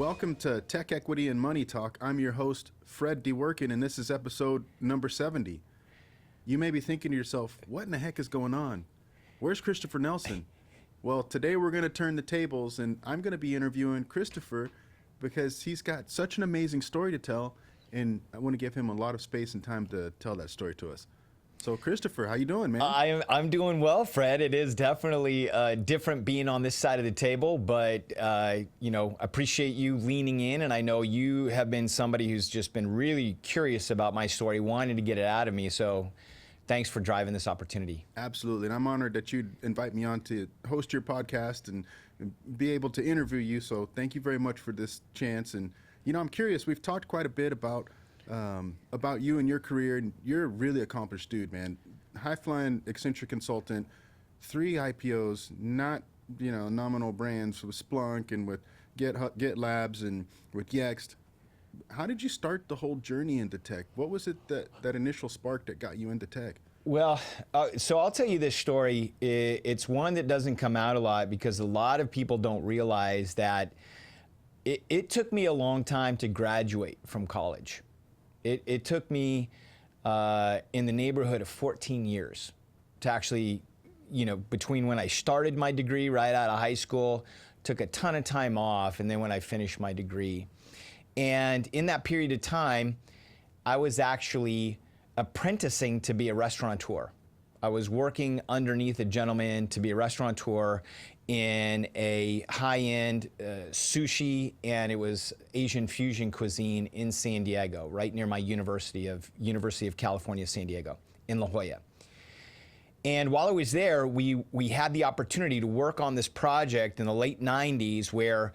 Welcome to Tech Equity and Money Talk. I'm your host, Fred DeWorken, and this is episode number 70. You may be thinking to yourself, what in the heck is going on? Where's Christopher Nelson? Well, today we're going to turn the tables, and I'm going to be interviewing Christopher because he's got such an amazing story to tell, and I want to give him a lot of space and time to tell that story to us. So, Christopher, how you doing, man? I'm doing well, Fred. It is definitely different being on this side of the table, but appreciate you leaning in, and I know you have been somebody who's just been really curious about my story, wanting to get it out of me. So, thanks for driving this opportunity. Absolutely, and I'm honored that you'd invite me on to host your podcast and be able to interview you. So, thank you very much for this chance. And I'm curious. We've talked quite a bit about you and your career, and you're a really accomplished dude, man. High-flying Accenture consultant, 3 IPOs, not nominal brands with Splunk and with GitLabs and with Yext. How did you start the whole journey into tech? What was it that initial spark that got you into tech? Well, so I'll tell you this story. It's one that doesn't come out a lot because a lot of people don't realize that it took me a long time to graduate from college. It took me in the neighborhood of 14 years to actually, between when I started my degree right out of high school, took a ton of time off, and then when I finished my degree. And in that period of time, I was actually apprenticing to be a restaurateur. I was working underneath a gentleman to be a restaurateur in a high-end sushi, and it was Asian fusion cuisine in San Diego, right near my University of California, San Diego, in La Jolla. And while I was there, we had the opportunity to work on this project in the late 90s where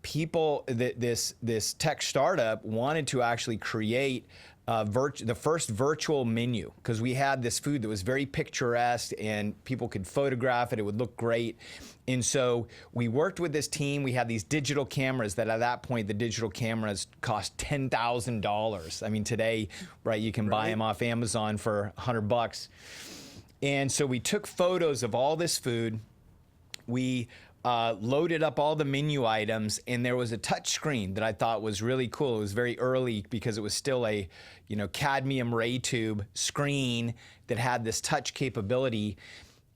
people, this tech startup wanted to actually create the first virtual menu, because we had this food that was very picturesque and people could photograph it, it would look great. And so we worked with this team. We had these digital cameras that at that point, the digital cameras cost $10,000. I mean, today, right, you can buy them off Amazon for $100. And so we took photos of all this food. We loaded up all the menu items, and there was a touch screen that I thought was really cool. It was very early because it was still a cadmium ray tube screen that had this touch capability.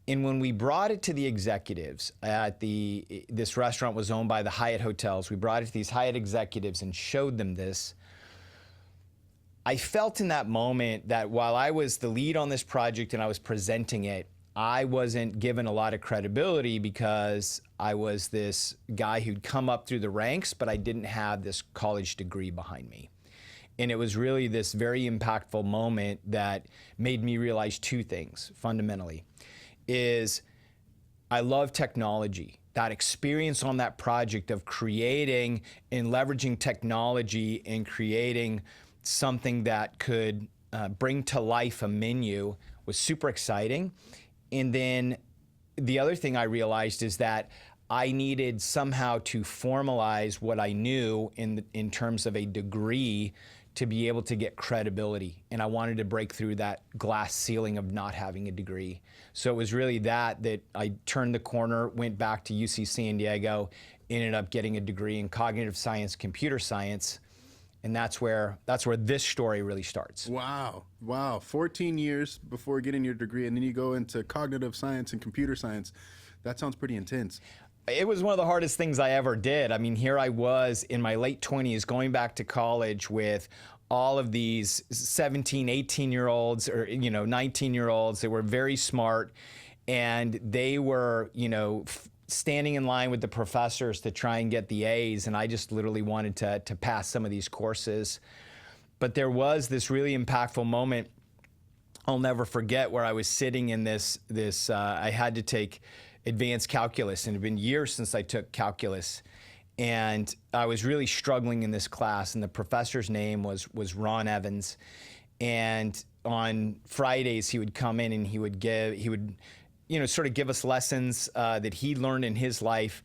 And when we brought it to the executives at this restaurant was owned by the Hyatt hotels. We brought it to these Hyatt executives and showed them this. I felt in that moment that while I was the lead on this project and I was presenting it, I wasn't given a lot of credibility because I was this guy who'd come up through the ranks, but I didn't have this college degree behind me. And it was really this very impactful moment that made me realize 2 things fundamentally. Is I love technology. That experience on that project of creating and leveraging technology and creating something that could bring to life a menu was super exciting. And then the other thing I realized is that I needed somehow to formalize what I knew in terms of a degree to be able to get credibility. And I wanted to break through that glass ceiling of not having a degree. So it was really that I turned the corner, went back to UC San Diego, ended up getting a degree in cognitive science, computer science. And that's where this story really starts. Wow. 14 years before getting your degree, and then you go into cognitive science and computer science. That sounds pretty intense. It was one of the hardest things I ever did. I mean, here I was in my late 20s going back to college with all of these 17, 18-year-olds or 19-year-olds that were very smart, and they were, standing in line with the professors to try and get the A's, and I just literally wanted to pass some of these courses. But there was this really impactful moment I'll never forget where I was sitting in this I had to take advanced calculus, and it had been years since I took calculus. And I was really struggling in this class, and the professor's name was Ron Evans. And on Fridays, he would come in and he would sort of give us lessons that he learned in his life.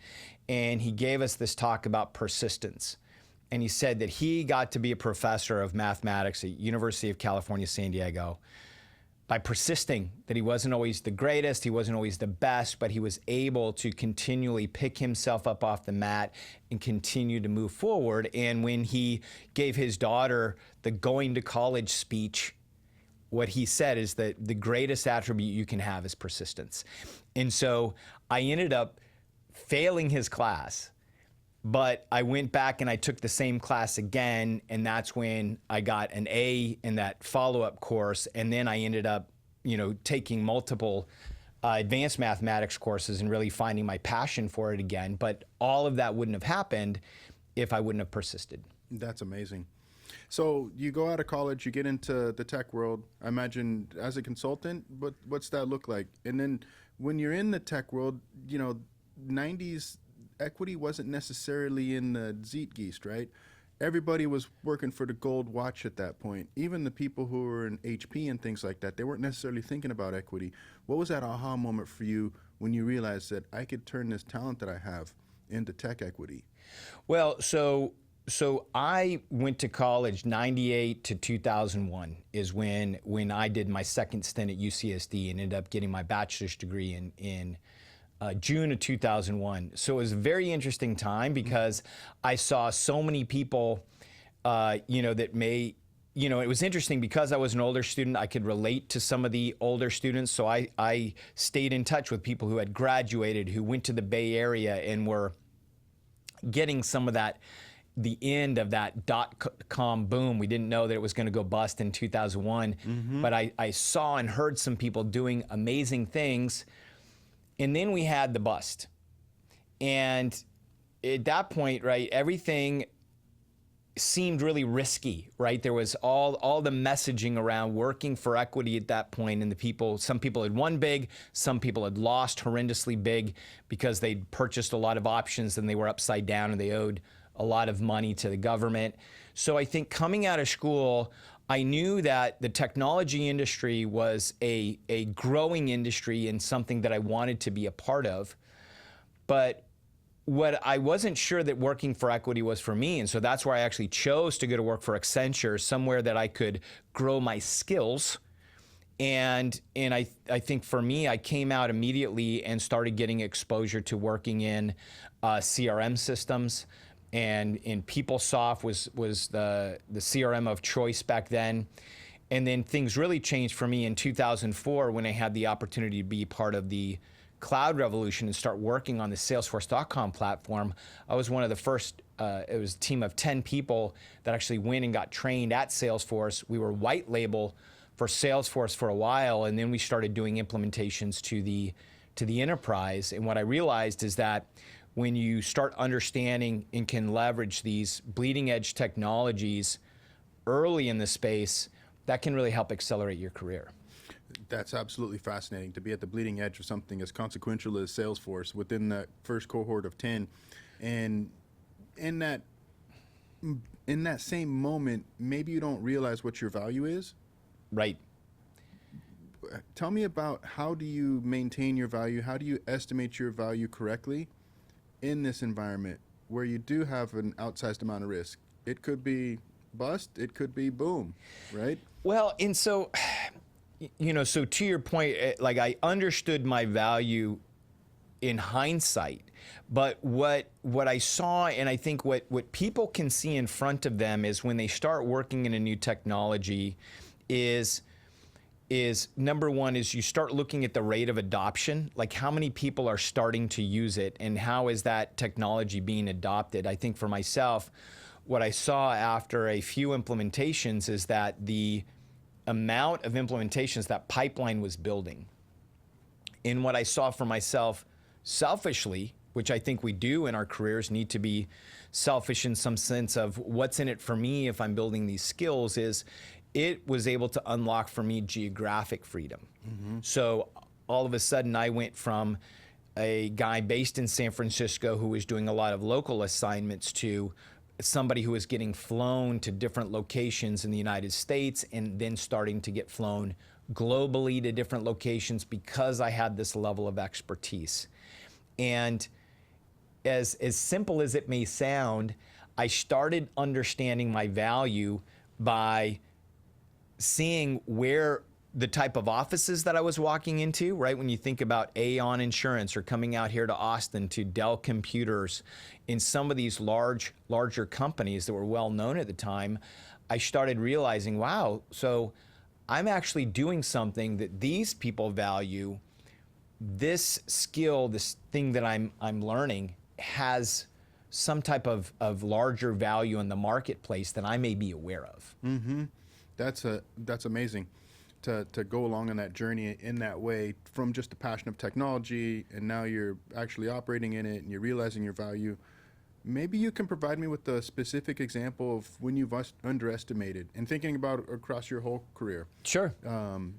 And he gave us this talk about persistence. And he said that he got to be a professor of mathematics at University of California, San Diego, by persisting, that he wasn't always the greatest, he wasn't always the best, but he was able to continually pick himself up off the mat and continue to move forward. And when he gave his daughter the going to college speech, what he said is that the greatest attribute you can have is persistence. And so I ended up failing his class, but I went back and I took the same class again, and that's when I got an A in that follow-up course. And then I ended up, taking multiple advanced mathematics courses and really finding my passion for it again. But all of that wouldn't have happened if I wouldn't have persisted. That's amazing. So you go out of college, you get into the tech world, I imagine as a consultant, but what's that look like? And then when you're in the tech world, 90s equity wasn't necessarily in the zeitgeist, right? Everybody was working for the gold watch at that point. Even the people who were in HP and things like that, they weren't necessarily thinking about equity. What was that aha moment for you when you realized that I could turn this talent that I have into tech equity? Well, so I went to college 98 to 2001 is when I did my second stint at UCSD and ended up getting my bachelor's degree in June of 2001. So it was a very interesting time because I saw so many people, that may, it was interesting because I was an older student, I could relate to some of the older students. So I stayed in touch with people who had graduated, who went to the Bay Area and were getting some of that, the end of that dot-com boom. We didn't know that it was going to go bust in 2001, but I saw and heard some people doing amazing things. And then we had the bust. And at that point, right, everything seemed really risky, right? There was all the messaging around working for equity at that point, and some people had won big, some people had lost horrendously big because they'd purchased a lot of options and they were upside down and they owed a lot of money to the government. So I think coming out of school, I knew that the technology industry was a growing industry and something that I wanted to be a part of. But what I wasn't sure that working for equity was for me. And so that's where I actually chose to go to work for Accenture, somewhere that I could grow my skills. And I think for me, I came out immediately and started getting exposure to working in CRM systems. And PeopleSoft was the CRM of choice back then. And then things really changed for me in 2004 when I had the opportunity to be part of the cloud revolution and start working on the Salesforce.com platform. I was one of the first, it was a team of 10 people that actually went and got trained at Salesforce. We were white label for Salesforce for a while, and then we started doing implementations to the enterprise. And what I realized is that when you start understanding and can leverage these bleeding edge technologies early in the space, that can really help accelerate your career. That's absolutely fascinating to be at the bleeding edge of something as consequential as Salesforce within that first cohort of 10. And in that same moment, maybe you don't realize what your value is. Right. Tell me about, how do you maintain your value? How do you estimate your value correctly in this environment where you do have an outsized amount of risk? It could be bust, it could be boom, right? Well, and so, so to your point, like I understood my value in hindsight, but what I saw, and I think what people can see in front of them is when they start working in a new technology is number one is you start looking at the rate of adoption, like how many people are starting to use it and how is that technology being adopted. I think for myself, what I saw after a few implementations is that the amount of implementations, that pipeline was building. And what I saw for myself selfishly, which I think we do in our careers, need to be selfish in some sense of what's in it for me if I'm building these skills, is it was able to unlock for me geographic freedom. So all of a sudden I went from a guy based in San Francisco who was doing a lot of local assignments to somebody who was getting flown to different locations in the United States and then starting to get flown globally to different locations because I had this level of expertise. And as simple as it may sound, I started understanding my value by seeing where the type of offices that I was walking into, right? When you think about Aon Insurance or coming out here to Austin to Dell Computers, in some of these larger companies that were well known at the time, I started realizing, wow, so I'm actually doing something that these people value. This skill, this thing that I'm learning has some type of larger value in the marketplace that I may be aware of. Mm-hmm. That's amazing to go along on that journey in that way, from just a passion of technology, and now you're actually operating in it and you're realizing your value. Maybe you can provide me with a specific example of when you've underestimated, and thinking about across your whole career. Sure.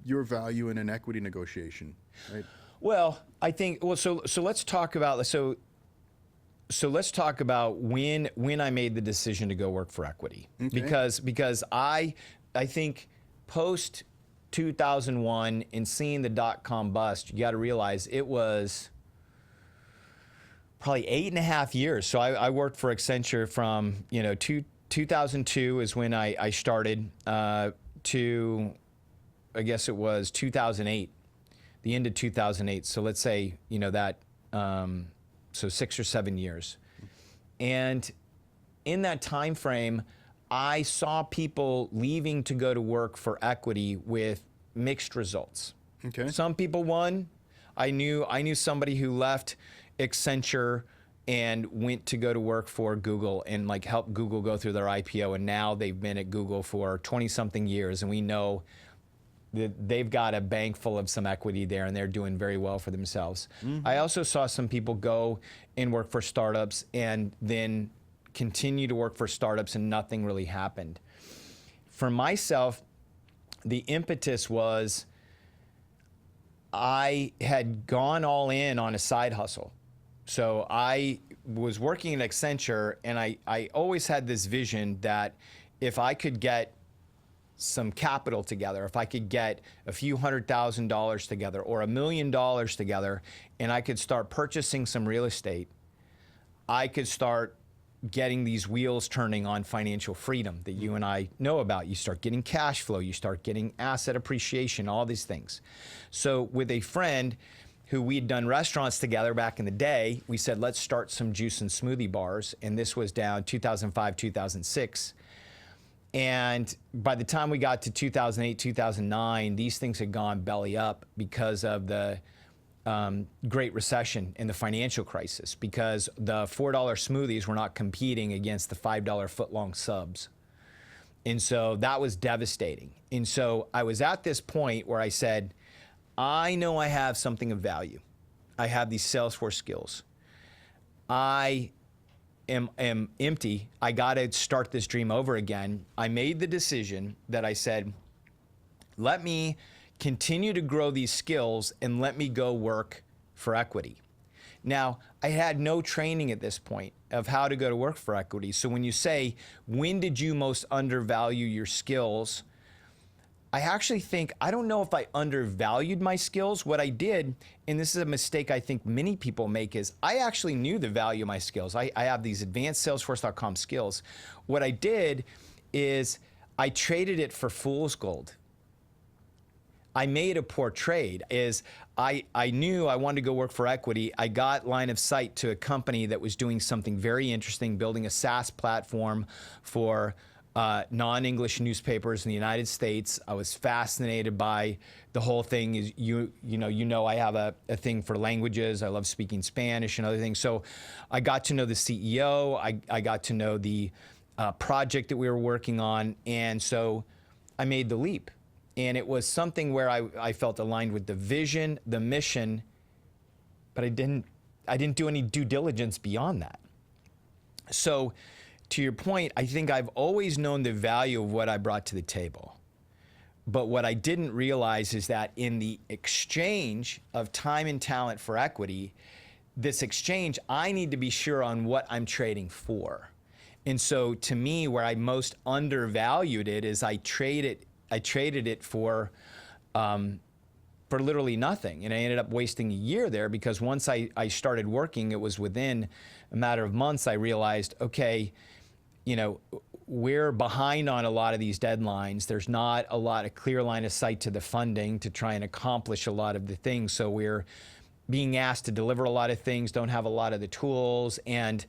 Your value in an equity negotiation, right? Well, I think, so let's talk about, so let's talk about when I made the decision to go work for equity. Okay. Because I think post 2001 and seeing the dot-com bust, you got to realize it was probably 8.5 years. So I worked for Accenture from 2002 is when I started to, I guess it was 2008, the end of 2008. So let's say that so 6 or 7 years, and in that time frame, I saw people leaving to go to work for equity with mixed results. Okay. Some people won. I knew somebody who left Accenture and went to go to work for Google and helped Google go through their IPO, and now they've been at Google for 20-something years, and we know that they've got a bank full of some equity there and they're doing very well for themselves. Mm-hmm. I also saw some people go and work for startups and then continue to work for startups and nothing really happened. For myself, the impetus was I had gone all in on a side hustle. So I was working at Accenture, and I always had this vision that if I could get some capital together, if I could get a few $100,000 together or $1 million together, and I could start purchasing some real estate, I could start getting these wheels turning on financial freedom that you and I know about. You start getting cash flow, you start getting asset appreciation, all these things. So with a friend who we'd done restaurants together back in the day, we said, let's start some juice and smoothie bars. And this was down 2005, 2006. And by the time we got to 2008, 2009, these things had gone belly up because of the Great Recession and the financial crisis, because the $4 smoothies were not competing against the $5 footlong subs. And so that was devastating. And so I was at this point where I said, I know I have something of value. I have these Salesforce skills. I am empty. I got to start this dream over again. I made the decision that I said, let me continue to grow these skills and let me go work for equity. Now, I had no training at this point of how to go to work for equity. So when you say, when did you most undervalue your skills? I actually think, I don't know if I undervalued my skills. What I did, and this is a mistake I think many people make, is I actually knew the value of my skills. I have these advanced Salesforce.com skills. What I did is I traded it for fool's gold. I made a poor trade. I knew I wanted to go work for equity. I got line of sight to a company that was doing something very interesting, building a SaaS platform for non-English newspapers in the United States. I was fascinated by the whole thing. You know I have a thing for languages. I love speaking Spanish and other things. So I got to know the CEO. I got to know the project that we were working on. And so I made the leap. And it was something where I felt aligned with the vision, the mission, but I didn't do any due diligence beyond that. So to your point, I think I've always known the value of what I brought to the table. But what I didn't realize is that in the exchange of time and talent for equity, this exchange, I need to be sure on what I'm trading for. And so to me, where I most undervalued it is I traded it for literally nothing. And I ended up wasting a year there, because once I started working, it was within a matter of months, I realized, okay, we're behind on a lot of these deadlines. There's not a lot of clear line of sight to the funding to try and accomplish a lot of the things. So we're being asked to deliver a lot of things, don't have a lot of the tools. And,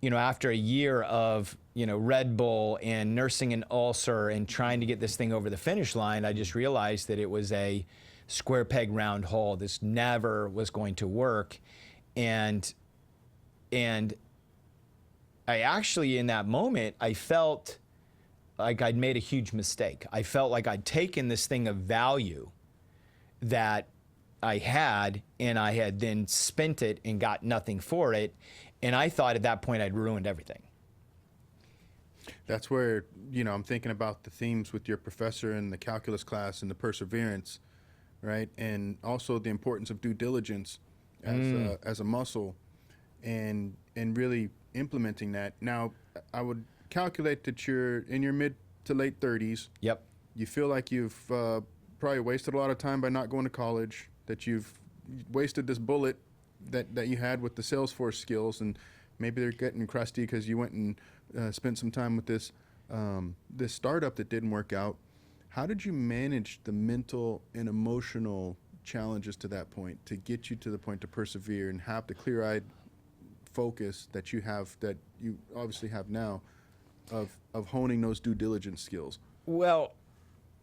after a year of, Red Bull and nursing an ulcer and trying to get this thing over the finish line, I just realized that it was a square peg round hole. This never was going to work. And I actually, in that moment, I felt like I'd made a huge mistake. I felt like I'd taken this thing of value that I had, and I had then spent it and got nothing for it. And I thought at that point I'd ruined everything. That's where, I'm thinking about the themes with your professor in the calculus class and the perseverance, right? And also the importance of due diligence as a muscle and really implementing that. Now, I would calculate that you're in your mid to late 30s. Yep. You feel like you've probably wasted a lot of time by not going to college, that you've wasted this bullet that you had with the Salesforce skills, and maybe they're getting crusty because you went and spent some time with this startup that didn't work out. How did you manage the mental and emotional challenges to that point to get you to the point to persevere and have the clear-eyed focus that you obviously have now of honing those due diligence skills? Well,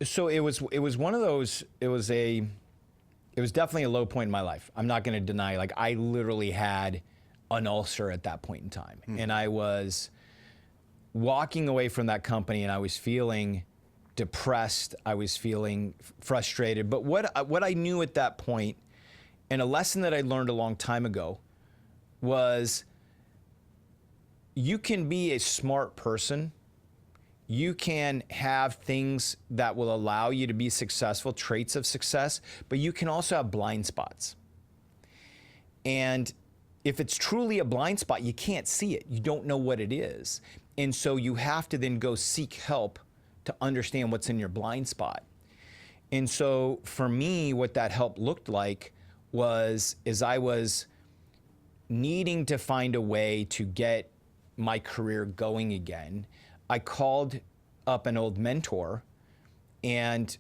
so it was one of those. It was definitely a low point in my life. I'm not going to deny. Like, I literally had an ulcer at that point in time, and I was walking away from that company, and I was feeling depressed. I was feeling frustrated. But what I knew at that point, and a lesson that I learned a long time ago, was you can be a smart person. You can have things that will allow you to be successful, traits of success, but you can also have blind spots. And if it's truly a blind spot, you can't see it. You don't know what it is. And so you have to then go seek help to understand what's in your blind spot. And so for me, what that help looked like was I was needing to find a way to get my career going again. I called up an old mentor and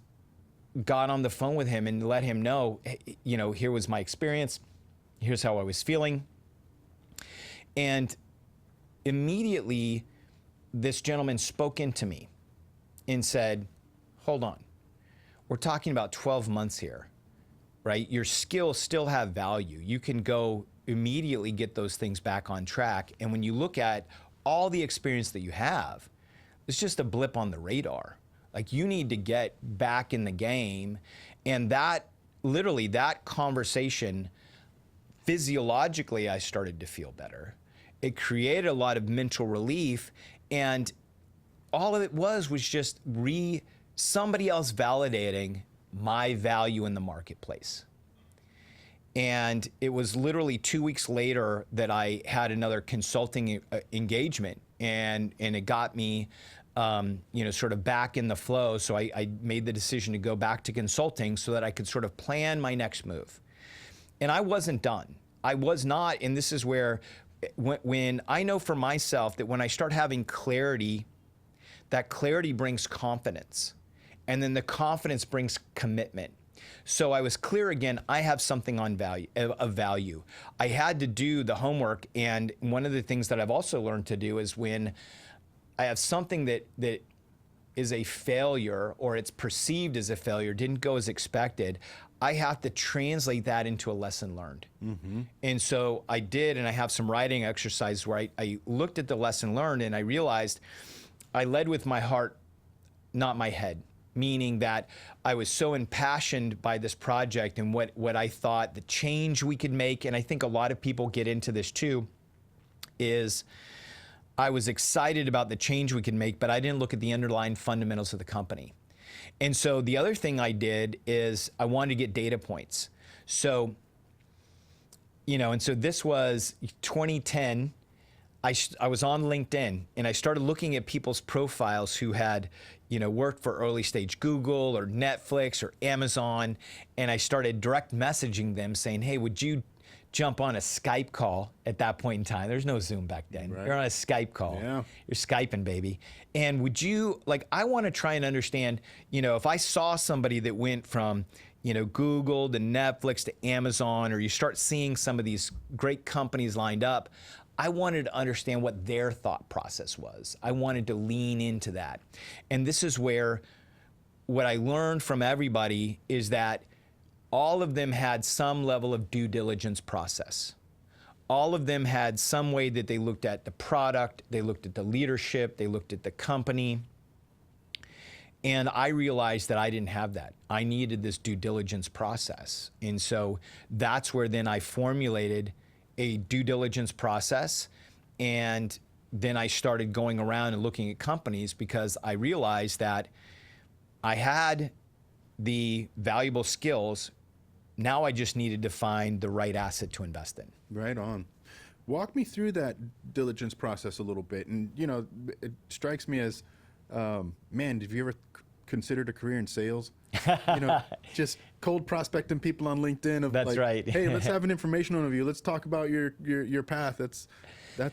got on the phone with him and let him know, here was my experience. Here's how I was feeling. And immediately, this gentleman spoke into me and said, hold on, we're talking about 12 months here, right? Your skills still have value. You can go immediately get those things back on track. And when you look at all the experience that you have, it's just a blip on the radar. Like, you need to get back in the game. And that conversation, physiologically, I started to feel better. It created a lot of mental relief. And all of it was just somebody else validating my value in the marketplace. And it was literally 2 weeks later that I had another consulting engagement, and it got me, sort of back in the flow. So I made the decision to go back to consulting so that I could sort of plan my next move. And I wasn't done. I was not, and this is where, when I know for myself that when I start having clarity, that clarity brings confidence. And then the confidence brings commitment. So I was clear again, I have something of value. I had to do the homework, and one of the things that I've also learned to do is when I have something that is a failure, or it's perceived as a failure, didn't go as expected, I have to translate that into a lesson learned. Mm-hmm. And so I did, and I have some writing exercises where I looked at the lesson learned, and I realized I led with my heart, not my head. Meaning that I was so impassioned by this project and what I thought the change we could make, and I think a lot of people get into this too, is I was excited about the change we could make, but I didn't look at the underlying fundamentals of the company. And so the other thing I did is I wanted to get data points. So, and so this was 2010. I was on LinkedIn, and I started looking at people's profiles who had, worked for early stage Google or Netflix or Amazon, and I started direct messaging them saying, hey, would you jump on a Skype call at that point in time. There's no Zoom back then. Right. You're on a Skype call. Yeah. You're Skyping, baby. And would you, like, I want to try and understand, you know, if I saw somebody that went from, you know, Google to Netflix to Amazon, or you start seeing some of these great companies lined up, I wanted to understand what their thought process was. I wanted to lean into that. And this is where what I learned from everybody is that all of them had some level of due diligence process. All of them had some way that they looked at the product, they looked at the leadership, they looked at the company. And I realized that I didn't have that. I needed this due diligence process. And so that's where then I formulated a due diligence process. And then I started going around and looking at companies, because I realized that I had the valuable skills. Now I just needed to find the right asset to invest in. Right on. Walk me through that diligence process a little bit. And, you know, it strikes me as, man, have you ever considered a career in sales? You know, just cold prospecting people on LinkedIn of, That's like, right. hey, let's have an information overview. Let's talk about your path. That's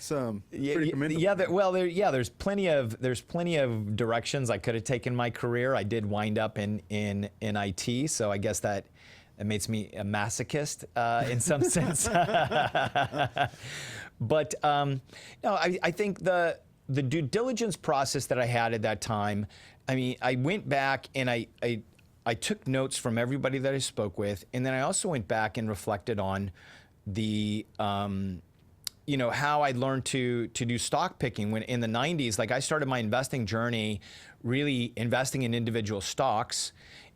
pretty commendable. Yeah, there's plenty of directions I could have taken my career. I did wind up in IT, so I guess that makes me a masochist in some sense. But no, I think the due diligence process that I had at that time, I mean, I went back and I took notes from everybody that I spoke with, and then I also went back and reflected on the you know, how I learned to do stock picking when in the 90s. Like, I started my investing journey really investing in individual stocks,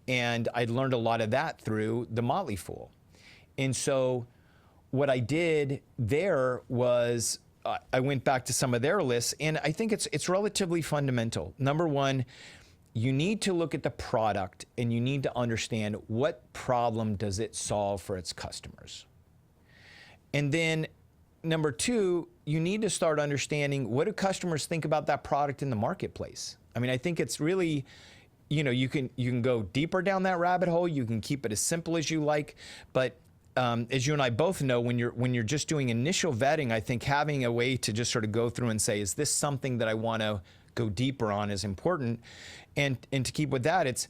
and I'd learned a lot of that through the Motley Fool. And so what I did there was I went back to some of their lists, and I think it's relatively fundamental. Number one, you need to look at the product, and you need to understand what problem does it solve for its customers. And then number two, you need to start understanding, what do customers think about that product in the marketplace? I mean, I think it's really, you know, you can go deeper down that rabbit hole. You can keep it as simple as you like, but as you and I both know, when you're just doing initial vetting, I think having a way to just sort of go through and say, is this something that I want to go deeper on, is important. And to keep with that, it's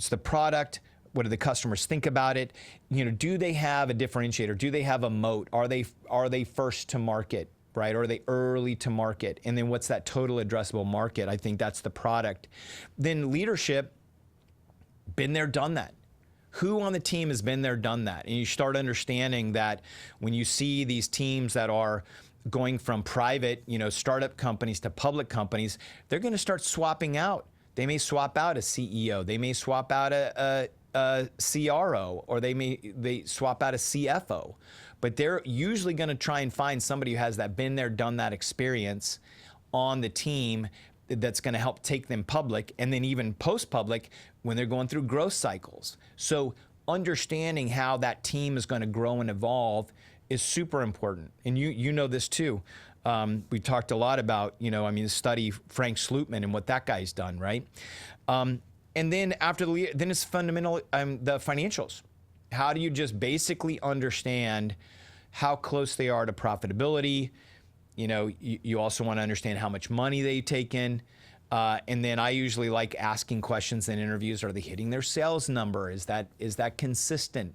the product. What do the customers think about it? You know, do they have a differentiator? Do they have a moat? Are they first to market, right? Or are they early to market? And then what's that total addressable market? I think that's the product. Then leadership, been there, done that. Who on the team has been there, done that? And you start understanding that when you see these teams that are going from private, you know, startup companies to public companies, they're going to start swapping out. They may swap out a CEO. They may swap out a CRO, or they swap out a CFO. But they're usually going to try and find somebody who has that been there, done that experience on the team that's going to help take them public, and then even post-public when they're going through growth cycles. So understanding how that team is going to grow and evolve is super important. And you know this too. We talked a lot about, you know, I mean, study Frank Slootman and what that guy's done, right? And then after then it's fundamental, the financials. How do you just basically understand how close they are to profitability? You know, you also want to understand how much money they take in. And then I usually like asking questions in interviews. Are they hitting their sales number? Is that consistent?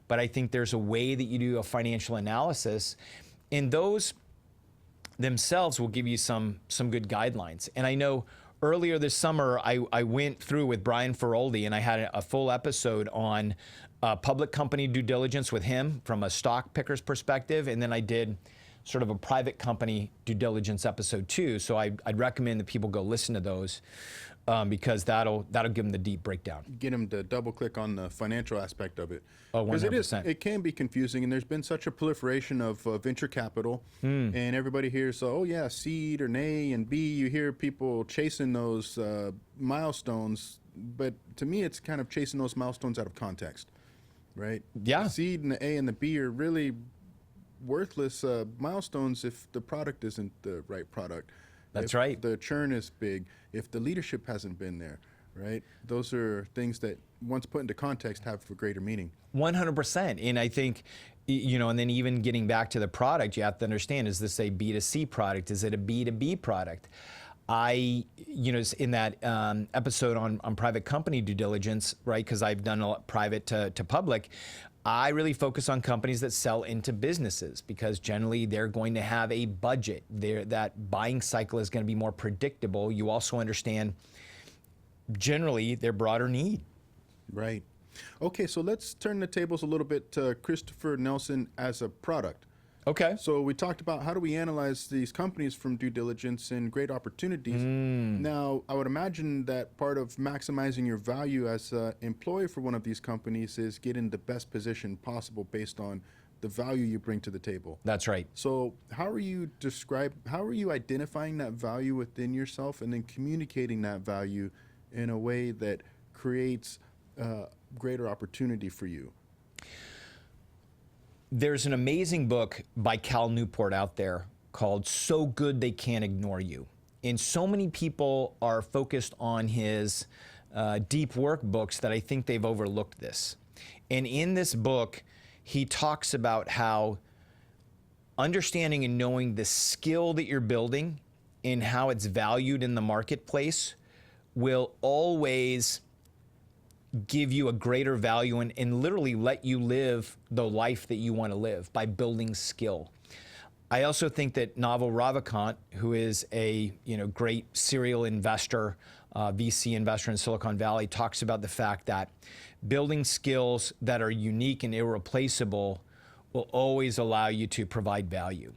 But I think there's a way that you do a financial analysis, and those themselves will give you some good guidelines. And I know earlier this summer, I went through with Brian Feroldi, and I had a full episode on public company due diligence with him from a stock picker's perspective. And then I did sort of a private company due diligence episode too. So I'd recommend that people go listen to those because that'll give them the deep breakdown. Get them to double click on the financial aspect of it. Oh, 100%. It can be confusing, and there's been such a proliferation of venture capital, and everybody hears, oh yeah, seed or A and B. You hear people chasing those milestones, but to me, it's kind of chasing those milestones out of context, right? Yeah. The seed and the A and the B are really worthless milestones if the product isn't the right product. That's if right. The churn is big, if the leadership hasn't been there, right? Those are things that, once put into context, have a greater meaning. 100%. And I think you know, and then even getting back to the product, you have to understand, is this a B2C product? Is it a B2B product? You know, in that episode on private company due diligence, right, because I've done a lot private to public, I really focus on companies that sell into businesses because generally they're going to have a budget. That buying cycle is going to be more predictable. You also understand generally their broader need. Right. Okay, so let's turn the tables a little bit to Christopher Nelson as a product. Okay. So we talked about how do we analyze these companies from due diligence and great opportunities. Now, I would imagine that part of maximizing your value as an employee for one of these companies is getting the best position possible based on the value you bring to the table. That's right. So how are you identifying that value within yourself and then communicating that value in a way that creates greater opportunity for you? There's an amazing book by Cal Newport out there called So Good They Can't Ignore You. And so many people are focused on his deep work books that I think they've overlooked this. And in this book, he talks about how understanding and knowing the skill that you're building and how it's valued in the marketplace will always give you a greater value and literally let you live the life that you want to live by building skill. I also think that Naval Ravikant, who is a great serial investor, VC investor in Silicon Valley, talks about the fact that building skills that are unique and irreplaceable will always allow you to provide value.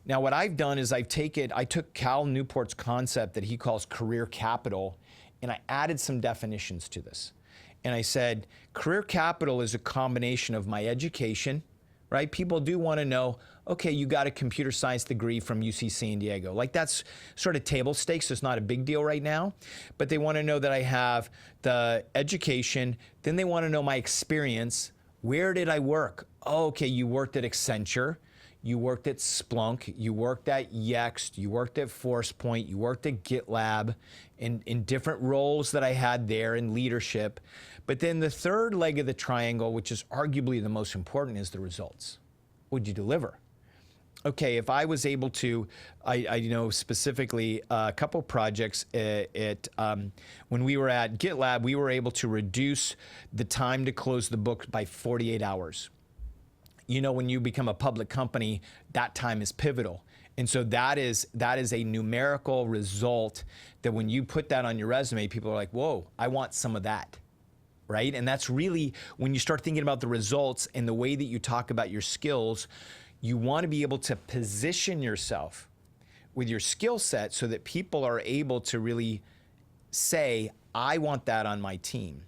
Now, what I've done is I took Cal Newport's concept that he calls career capital, and I added some definitions to this. And I said, career capital is a combination of my education, right? People do want to know, okay, you got a computer science degree from UC San Diego. Like that's sort of table stakes. It's not a big deal right now. But they want to know that I have the education. Then they want to know my experience. Where did I work? Oh, okay, you worked at Accenture. You worked at Splunk, you worked at Yext, you worked at ForcePoint, you worked at GitLab in different roles that I had there in leadership. But then the third leg of the triangle, which is arguably the most important, is the results. What'd you deliver? Okay, if I was able to, I know specifically a couple projects when we were at GitLab, we were able to reduce the time to close the book by 48 hours. You know, when you become a public company, that time is pivotal. And so that is a numerical result that when you put that on your resume, people are like, whoa, I want some of that, right? And that's really, when you start thinking about the results and the way that you talk about your skills, you want to be able to position yourself with your skill set so that people are able to really say, I want that on my team.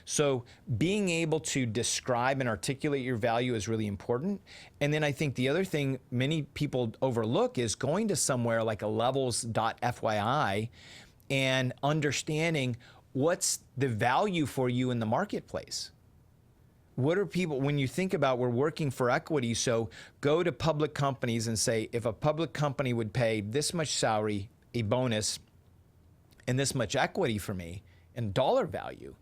So being able to describe and articulate your value is really important. And then I think the other thing many people overlook is going to somewhere like a levels.fyi and understanding what's the value for you in the marketplace. What are people, when you think about we're working for equity, so go to public companies and say, if a public company would pay this much salary, a bonus, and this much equity for me, and dollar value,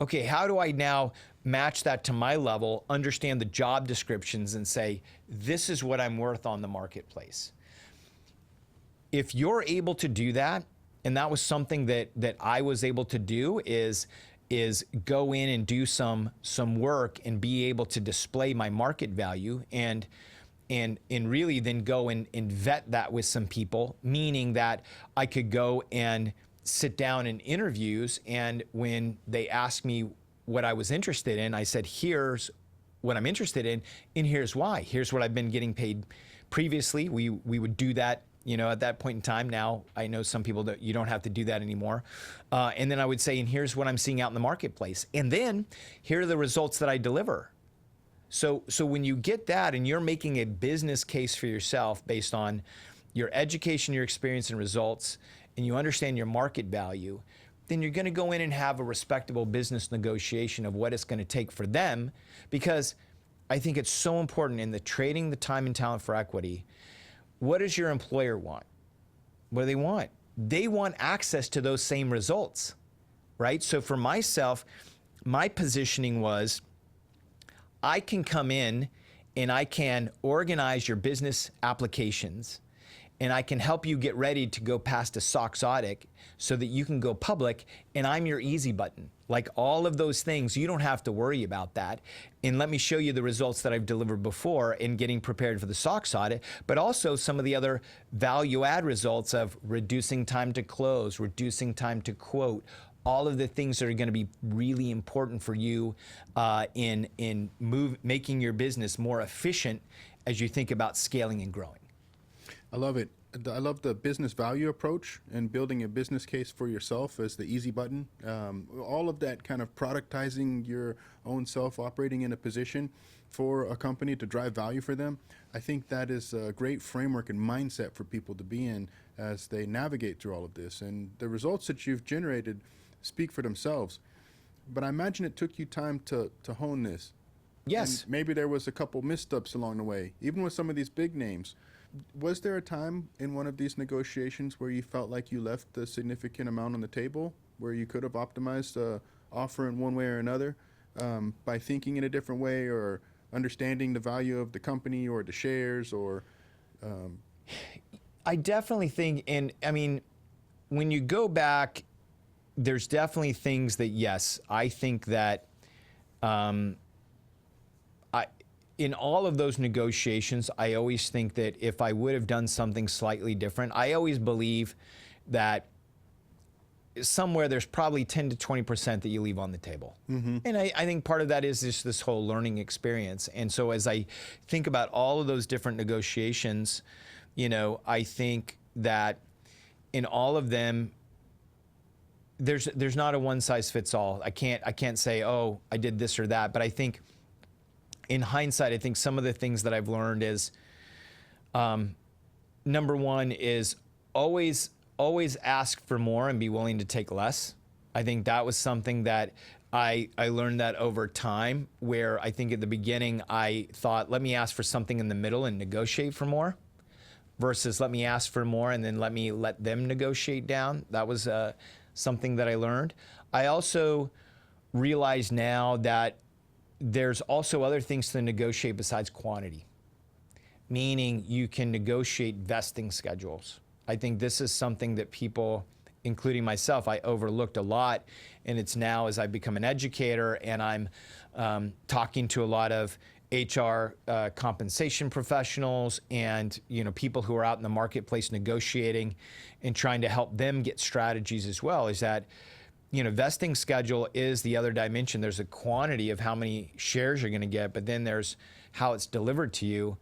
okay, how do I now match that to my level, understand the job descriptions and say, this is what I'm worth on the marketplace? If you're able to do that, and that was something that I was able to do, is go in and do some work and be able to display my market value and really then go and vet that with some people, meaning that I could go and sit down in interviews, and when they asked me what I was interested in, I said, here's what I'm interested in, and here's why. Here's what I've been getting paid previously. We would do that, at that point in time. Now, I know some people that you don't have to do that anymore. And then I would say, and here's what I'm seeing out in the marketplace. And then here are the results that I deliver. So when you get that and you're making a business case for yourself based on your education, your experience, and results, and you understand your market value, then you're going to go in and have a respectable business negotiation of what it's going to take for them, because I think it's so important in the trading the time and talent for equity. What does your employer want? What do they want? They want access to those same results, right? So for myself, my positioning was I can come in and I can organize your business applications, and I can help you get ready to go past a SOX audit so that you can go public, and I'm your easy button. Like all of those things, you don't have to worry about that. And let me show you the results that I've delivered before in getting prepared for the SOX audit, but also some of the other value add results of reducing time to close, reducing time to quote, all of the things that are going to be really important for you in making your business more efficient as you think about scaling and growing. I love it. I love the business value approach and building a business case for yourself as the easy button. All of that kind of productizing your own self, operating in a position for a company to drive value for them. I think that is a great framework and mindset for people to be in as they navigate through all of this. And the results that you've generated speak for themselves. But I imagine it took you time to hone this. Yes. And maybe there was a couple missteps along the way, even with some of these big names. Was there a time in one of these negotiations where you felt like you left a significant amount on the table, where you could have optimized the offer in one way or another by thinking in a different way or understanding the value of the company or the shares or? I definitely think, and I mean, when you go back, there's definitely things that, yes, I think that in all of those negotiations, I always think that if I would have done something slightly different, I always believe that somewhere there's probably 10 to 20% that you leave on the table. Mm-hmm. And I think part of that is just this whole learning experience. And so as I think about all of those different negotiations, you know, I think that in all of them, there's not a one size fits all. I can't say, oh, I did this or that, but I think in hindsight, I think some of the things that I've learned is, number one is always ask for more and be willing to take less. I think that was something that I learned that over time, where I think at the beginning I thought, let me ask for something in the middle and negotiate for more, versus let me ask for more and then let them negotiate down. That was something that I learned. I also realize now that there's also other things to negotiate besides quantity, meaning you can negotiate vesting schedules. I think this is something that people, including myself, I overlooked a lot, and it's now as I become an educator and I'm talking to a lot of HR compensation professionals and people who are out in the marketplace negotiating and trying to help them get strategies as well, is that vesting schedule is the other dimension. There's a quantity of how many shares you're going to get, but then there's how it's delivered to you.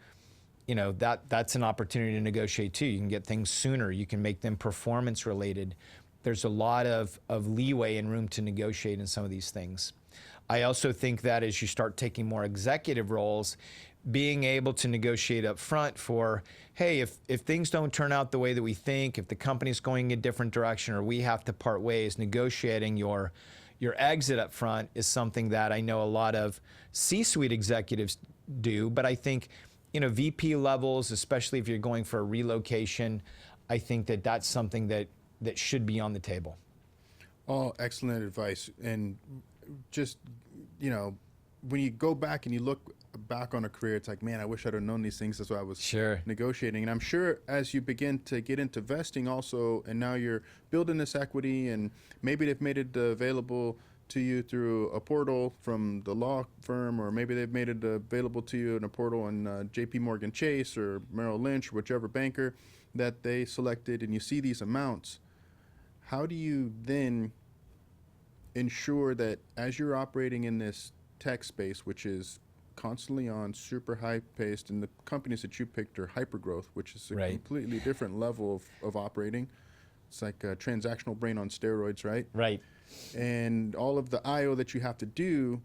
That's an opportunity to negotiate too. You can get things sooner. You can make them performance related. There's a lot of leeway and room to negotiate in some of these things. I also think that as you start taking more executive roles, being able to negotiate up front for, hey, if things don't turn out the way that we think, if the company's going a different direction or we have to part ways, negotiating your exit up front is something that I know a lot of C-suite executives do, but I think, VP levels, especially if you're going for a relocation, I think that that's something that should be on the table. Oh, excellent advice. And just, when you go back and you look back on a career, it's like, man, I wish I'd have known these things. That's why I was negotiating. And I'm sure as you begin to get into vesting also, and now you're building this equity, and maybe they've made it available to you through a portal from the law firm, or maybe they've made it available to you in a portal in JP Morgan Chase or Merrill Lynch, whichever banker that they selected, and you see these amounts. How do you then ensure that as you're operating in this tech space, which is constantly on super high paced, and the companies that you picked are hypergrowth, which is a completely different level of operating. It's like a transactional brain on steroids, right? Right. And all of the IO that you have to do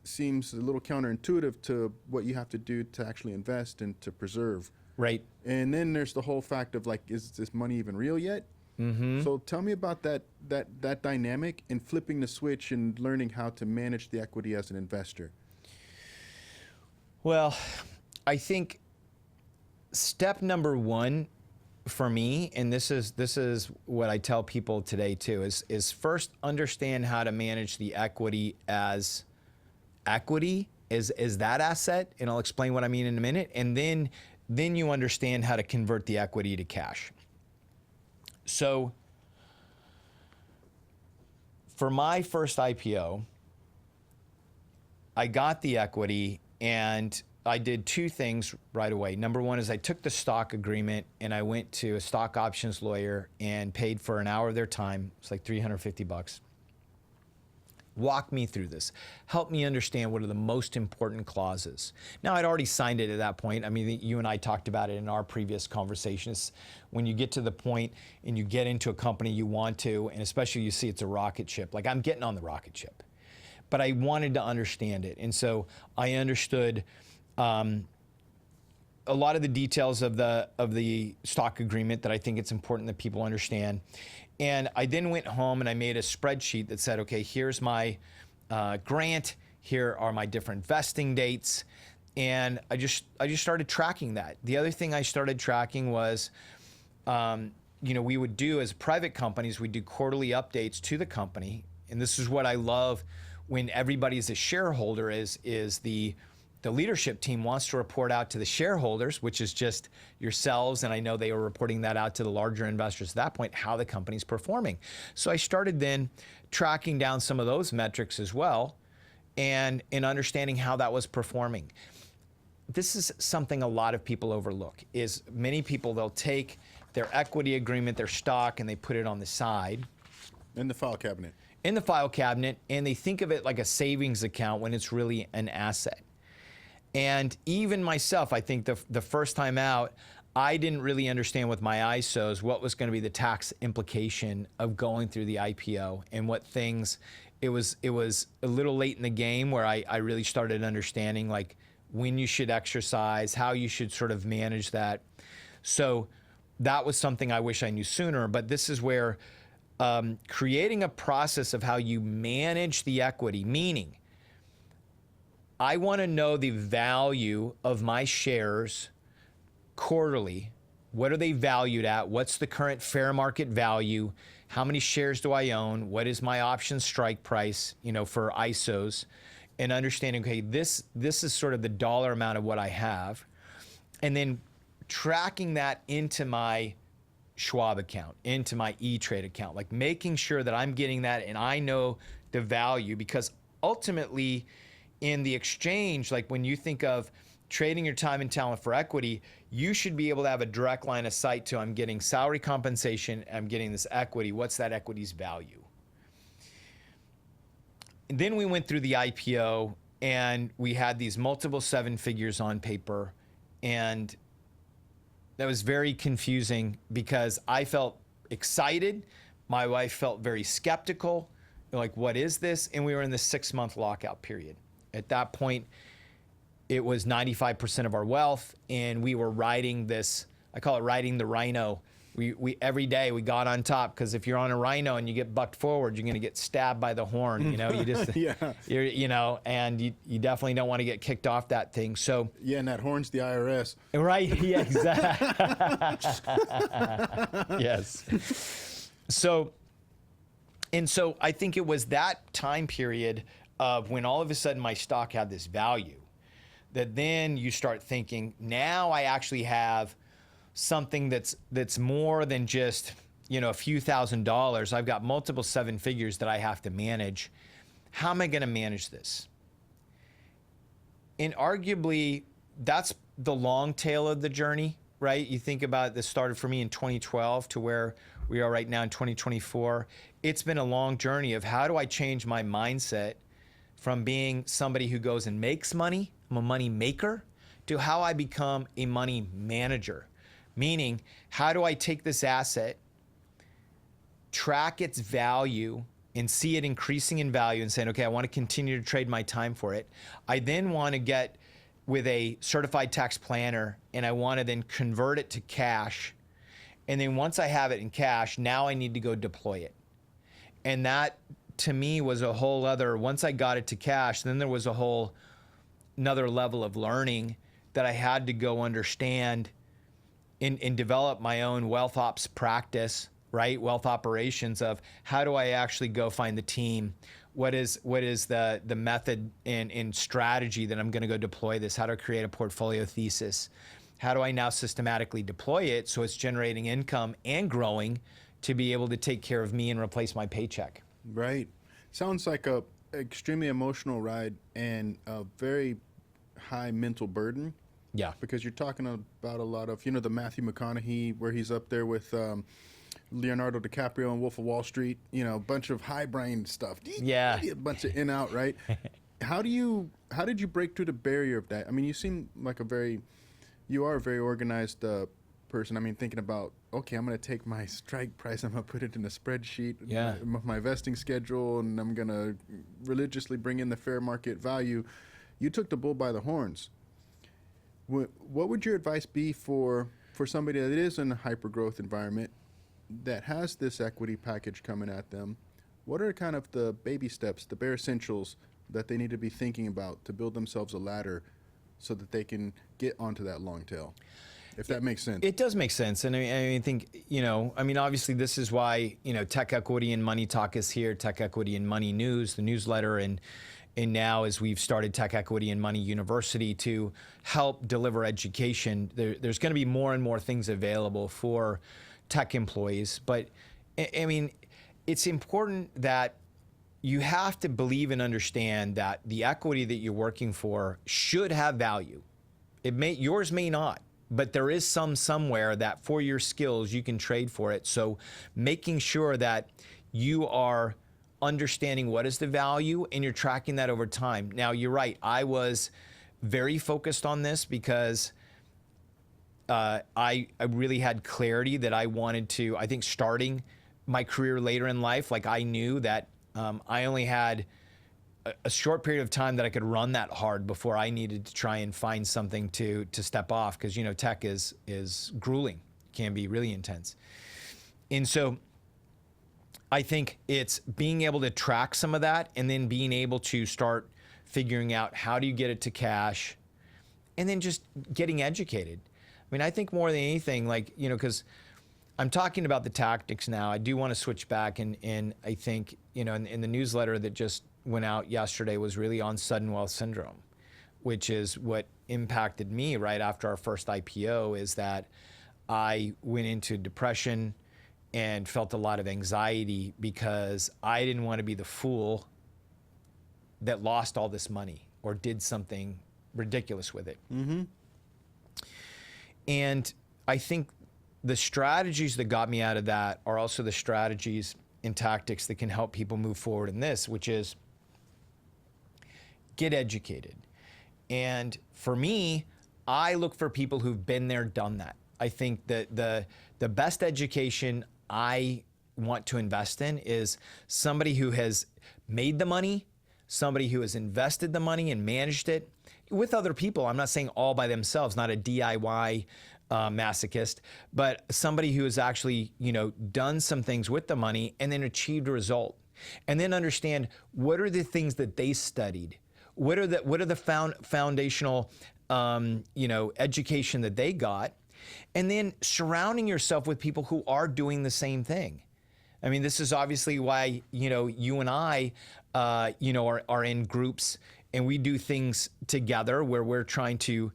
seems a little counterintuitive to what you have to do to actually invest and to preserve. Right. And then there's the whole fact of like, is this money even real yet? Mm-hmm. So tell me about that dynamic and flipping the switch and learning how to manage the equity as an investor. Well, I think step number one for me, and this is what I tell people today too, is first understand how to manage the equity as equity as that asset, and I'll explain what I mean in a minute, and then you understand how to convert the equity to cash. So for my first IPO, I got the equity, and I did two things right away. Number one is I took the stock agreement and I went to a stock options lawyer and paid for an hour of their time. It's like $350. Walk me through this. Help me understand what are the most important clauses. Now, I'd already signed it at that point. I mean, you and I talked about it in our previous conversations. When you get to the point and you get into a company you want to, and especially you see it's a rocket ship, like I'm getting on the rocket ship. But I wanted to understand it. And so I understood a lot of the details of the stock agreement that I think it's important that people understand. And I then went home and I made a spreadsheet that said, okay, here's my grant, here are my different vesting dates. And I just started tracking that. The other thing I started tracking was, we would do as private companies, we do quarterly updates to the company. And this is what I love when everybody's a shareholder is the leadership team wants to report out to the shareholders, which is just yourselves, and I know they were reporting that out to the larger investors at that point, how the company's performing. So I started then tracking down some of those metrics as well and understanding how that was performing. This is something a lot of people overlook, is many people, they'll take their equity agreement, their stock, and they put it on the side. In the file cabinet. In the file cabinet, and they think of it like a savings account when it's really an asset. And even myself, I think the first time out, I didn't really understand with my ISOs what was going to be the tax implication of going through the IPO and what things. It was a little late in the game where I really started understanding like when you should exercise, how you should sort of manage that. So that was something I wish I knew sooner, but this is where creating a process of how you manage the equity, meaning I want to know the value of my shares quarterly. What are they valued at? What's the current fair market value? How many shares do I own? What is my option strike price, for ISOs? And understanding, okay, this is sort of the dollar amount of what I have. And then tracking that into my Schwab account, into my E-Trade account, like making sure that I'm getting that and I know the value, because ultimately in the exchange, like when you think of trading your time and talent for equity, you should be able to have a direct line of sight to, I'm getting salary compensation, I'm getting this equity, what's that equity's value? And then we went through the IPO and we had these multiple seven figures on paper, and that was very confusing because I felt excited. My wife felt very skeptical, like, what is this? And we were in the 6-month lockout period. At that point, it was 95% of our wealth, and we were riding this, I call it riding the rhino. We every day we got on top, because if you're on a rhino and you get bucked forward, you're going to get stabbed by the horn. You just, Yeah. and you definitely don't want to get kicked off that thing. So Yeah, and that horn's the IRS. right, yeah, exactly. Yes. So I think it was that time period of when all of a sudden my stock had this value, that then you start thinking, now I actually have something that's more than just, a few $1,000s. I've got multiple 7 figures that I have to manage. How am I going to manage this? And arguably, that's the long tail of the journey, right? You think about this started for me in 2012 to where we are right now in 2024. It's been a long journey of how do I change my mindset from being somebody who goes and makes money, I'm a money maker, to how I become a money manager. Meaning, how do I take this asset, track its value, and see it increasing in value and saying, okay, I want to continue to trade my time for it. I then want to get with a certified tax planner, and I want to then convert it to cash. And then once I have it in cash, now I need to go deploy it. And that, to me, was a whole other, once I got it to cash, then there was a whole another level of learning that I had to go understand and develop my own wealth ops practice, right? Wealth operations of how do I actually go find the team? What is the method and strategy that I'm going to go deploy this? How to create a portfolio thesis? How do I now systematically deploy it so it's generating income and growing to be able to take care of me and replace my paycheck? Right. Sounds like a extremely emotional ride and a very high mental burden. Yeah. Because you're talking about a lot of, the Matthew McConaughey, where he's up there with Leonardo DiCaprio and Wolf of Wall Street, a bunch of high brain stuff. Yeah. A bunch of in out, right? How did you break through the barrier of that? I mean, you seem like you are a very organized person. I mean, thinking about, okay, I'm going to take my strike price, I'm going to put it in a spreadsheet, Yeah. my vesting schedule, and I'm going to religiously bring in the fair market value. You took the bull by the horns. What would your advice be for somebody that is in a hyper-growth environment that has this equity package coming at them? What are kind of the baby steps, the bare essentials that they need to be thinking about to build themselves a ladder so that they can get onto that long tail? If that makes sense. It does make sense. And I think, obviously this is why, Tech Equity and Money Talk is here, Tech Equity and Money News, the newsletter, and now as we've started Tech Equity and Money University to help deliver education, there's going to be more and more things available for tech employees. But I mean, it's important that you have to believe and understand that the equity that you're working for should have value. Yours may not, but there is somewhere that for your skills you can trade for it. So making sure that you are understanding what is the value and you're tracking that over time. Now, you're right. I was very focused on this because I really had clarity that I wanted to, I think starting my career later in life, like I knew that I only had a short period of time that I could run that hard before I needed to try and find something to step off, because tech is grueling, can be really intense. And so I think it's being able to track some of that and then being able to start figuring out how do you get it to cash, and then just getting educated. I mean, I think more than anything, because I'm talking about the tactics now, I do want to switch back, and I think, in the newsletter that just went out yesterday was really on sudden wealth syndrome, which is what impacted me right after our first IPO, is that I went into depression and felt a lot of anxiety because I didn't want to be the fool that lost all this money or did something ridiculous with it. Mm-hmm. And I think the strategies that got me out of that are also the strategies and tactics that can help people move forward in this, which is get educated. And for me, I look for people who've been there, done that. I think that the best education I want to invest in is somebody who has made the money, somebody who has invested the money and managed it with other people. I'm not saying all by themselves, not a DIY masochist, but somebody who has actually, done some things with the money and then achieved a result. And then understand what are the things that they studied, what are the foundational, education that they got, and then surrounding yourself with people who are doing the same thing. I mean, this is obviously why, you and I, are in groups and we do things together where we're trying to,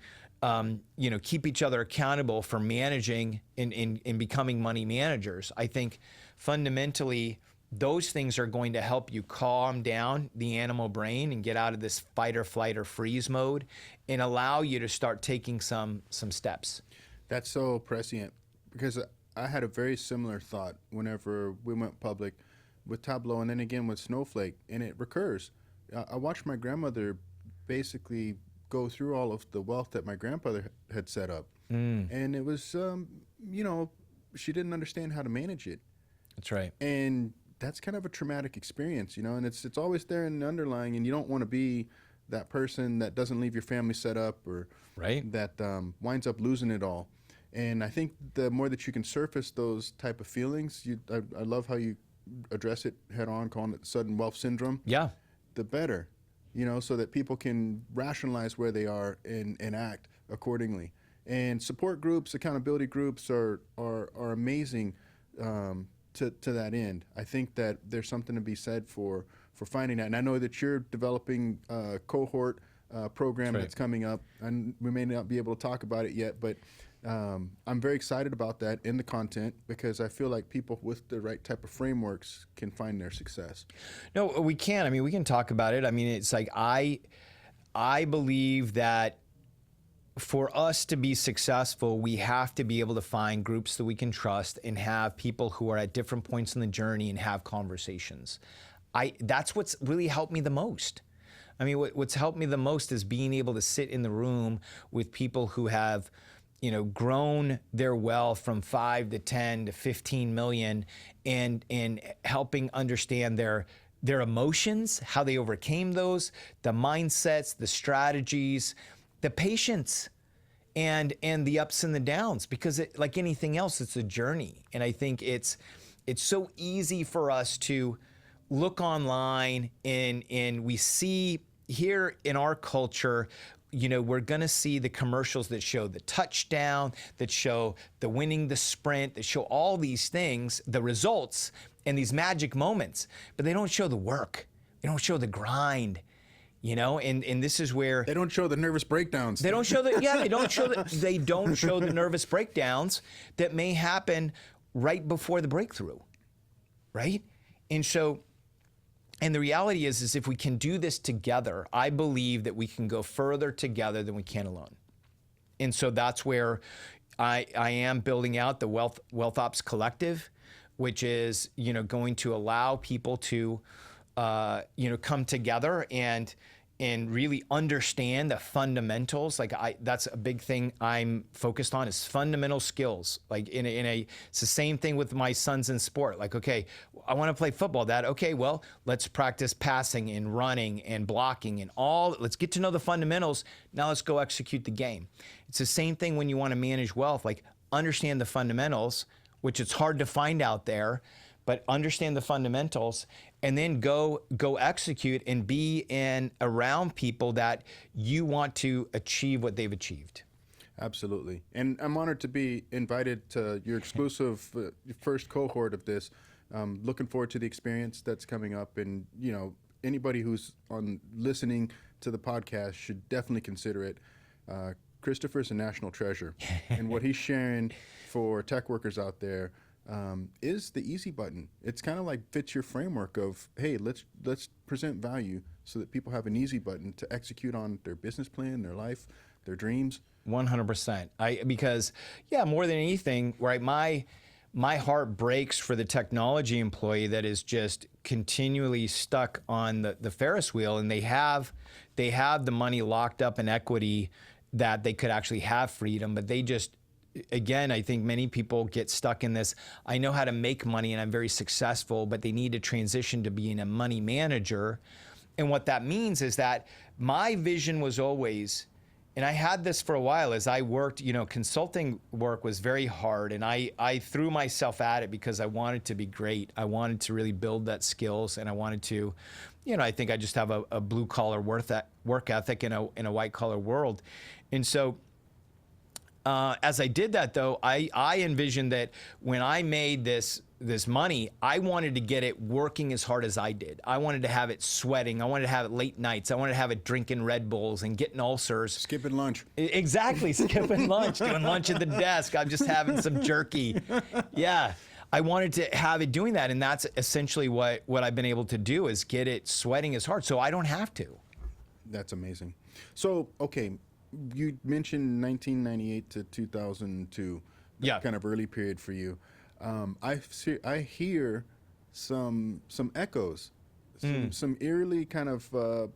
keep each other accountable for managing and becoming money managers. I think fundamentally, those things are going to help you calm down the animal brain and get out of this fight or flight or freeze mode and allow you to start taking some steps. That's so prescient, because I had a very similar thought whenever we went public with Tableau and then again with Snowflake, and it recurs. I watched my grandmother basically go through all of the wealth that my grandfather had set up. And it was, she didn't understand how to manage it. That's right. And that's kind of a traumatic experience, and it's always there in the underlying, and you don't want to be that person that doesn't leave your family set up, or right, that winds up losing it all. And I think the more that you can surface those type of feelings, I love how you address it head on, calling it sudden wealth syndrome. Yeah. The better, so that people can rationalize where they are and act accordingly. And support groups, accountability groups are amazing to that end. I think that there's something to be said for for finding that. And I know that you're developing a cohort program That's right. that's coming up, and we may not be able to talk about it yet, but I'm very excited about that in the content, because I feel like people with the right type of frameworks can find their success. No, we can. I mean, we can talk about it. I mean, it's like I believe that for us to be successful, we have to be able to find groups that we can trust and have people who are at different points in the journey and have conversations. That's what's really helped me the most. I mean, what's helped me the most is being able to sit in the room with people who have, you know, grown their wealth from 5 to 10 to 15 million, and helping understand their emotions, how they overcame those, the mindsets, the strategies, the patience, and the ups and the downs, because like anything else, it's a journey. And I think it's so easy for us to look online and we see here in our culture, you know, we're gonna see the commercials that show the touchdown, that show the winning the sprint, that show all these things, the results and these magic moments, but they don't show the work. They don't show the grind, you know, and this is where They don't show the nervous breakdowns. they don't show the they don't show the nervous breakdowns that may happen right before the breakthrough, right? And so, and the reality is if we can do this together, I believe that we can go further together than we can alone. And so that's where I am building out the Wealth Ops Collective, which is, you know, going to allow people to, you know, come together and really understand the fundamentals. Like that's a big thing I'm focused on, is fundamental skills. Like it's the same thing with my sons in sport. Like, okay, I want to play football. Okay, well, let's practice passing and running and blocking and let's get to know the fundamentals. Now let's go execute the game. It's the same thing when you want to manage wealth. Like, understand the fundamentals, which it's hard to find out there, but understand the fundamentals, and then go execute and be around people that you want to achieve what they've achieved. Absolutely. And I'm honored to be invited to your exclusive first cohort of this. Looking forward to the experience that's coming up. And, you know, anybody who's listening to the podcast should definitely consider it. Christopher's a national treasure. And what he's sharing for tech workers out there is the easy button. It's kind of like fits your framework of, hey, let's present value so that people have an easy button to execute on their business plan, their life, their dreams. 100%. Because more than anything, right? My heart breaks for the technology employee that is just continually stuck on the Ferris wheel, and they have the money locked up in equity that they could actually have freedom, but they just, again, I think many people get stuck in this, I know how to make money and I'm very successful, but they need to transition to being a money manager. And what that means is that my vision was always, and I had this for a while as I worked, you know, consulting work was very hard, and I threw myself at it because I wanted to be great. I wanted to really build that skills, and I wanted to, you know, I think I just have a blue collar work ethic in a white collar world. And so as I did that, though, I envisioned that when I made this money, I wanted to get it working as hard as I did. I wanted to have it sweating. I wanted to have it late nights. I wanted to have it drinking Red Bulls and getting ulcers. Skipping lunch. Exactly, skipping lunch, doing lunch at the desk. I'm just having some jerky. Yeah, I wanted to have it doing that, and that's essentially what I've been able to do, is get it sweating as hard so I don't have to. That's amazing. So, okay, you mentioned 1998 to 2002, that kind of early period for you. I hear some echoes, some eerily kind of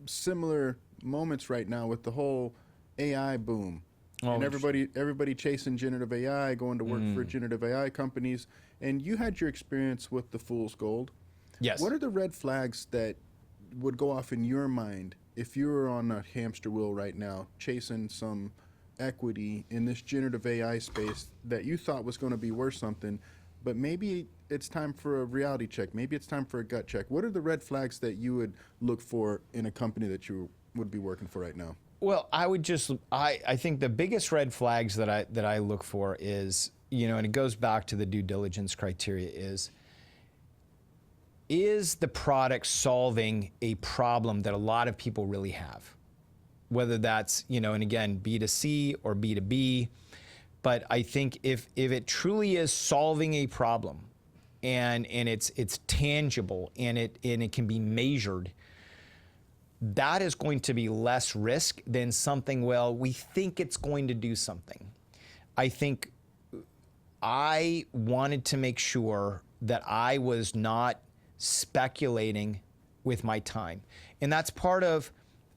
similar moments right now with the whole AI boom. And everybody chasing generative AI, going to work for generative AI companies. And you had your experience with the fool's gold. Yes. What are the red flags that would go off in your mind if you were on a hamster wheel right now, chasing some equity in this generative AI space that you thought was going to be worth something, but maybe it's time for a reality check, maybe it's time for a gut check? What are the red flags that you would look for in a company that you would be working for right now? Well, I think the biggest red flags that I look for is, you know, and it goes back to the due diligence criteria, is is the product solving a problem that a lot of people really have? Whether that's, and again, B2C or B2B. But I think if it truly is solving a problem and it's tangible and it can be measured, that is going to be less risk than something, well, we think it's going to do something. I think I wanted to make sure that I was not speculating with my time. And I